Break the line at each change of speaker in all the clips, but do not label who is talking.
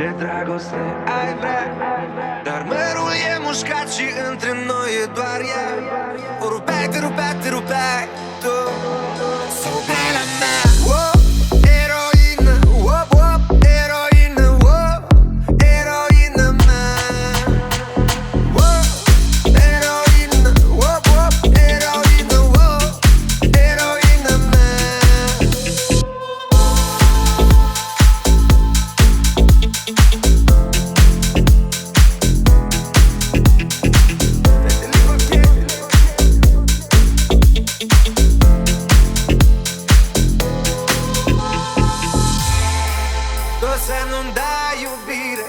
Ce dragoste ai vrea, dar mărul e mușcat și între noi e doar ea. O rupeai, te rupeai, te rupeai tu sub pielea mea. Oh, eroină, oh, oh, eroină, oh, eroină mea. Oh, eroină, oh, oh, eroină, oh, eroină mea. Tu să nu-mi dai iubire,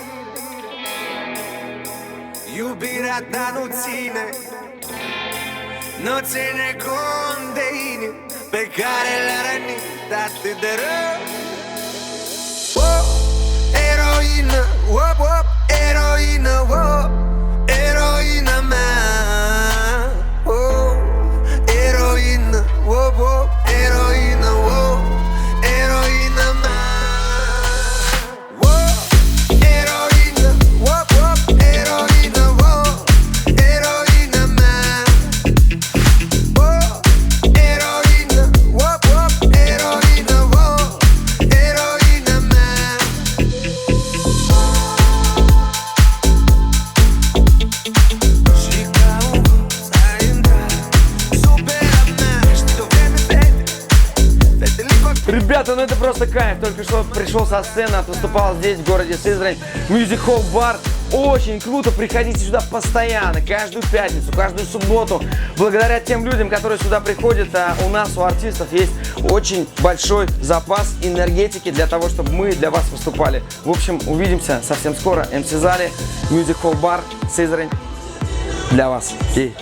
iubirea ta nu ține, nu ține cont de inimi pe care le-a rănit atât de rău. Oh, eroină, oh, oh, eroină, oh, eroină mea. Oh, eroină, oh, oh, eroină, oh, eroină mea. Oh, eroină, oh, oh, eroină, oh, eroină mea. Oh, eroină, oh, oh, eroină, oh, eroină mea. Și ca un hoț ai intrat sub pielea mea. Știi, vreme fetele fac.
Ребята, ну это просто кайф. Только что пришел со сцены, выступал здесь, в городе Сызрань, Music Hall Bar. Очень круто, приходите сюда постоянно, каждую пятницу, каждую субботу. Благодаря тем людям, которые сюда приходят, у нас, у артистов, есть очень большой запас энергетики для того, чтобы мы для вас выступали. В общем, увидимся совсем скоро. МС Зали, Music Hall Bar, Сызрань для вас. И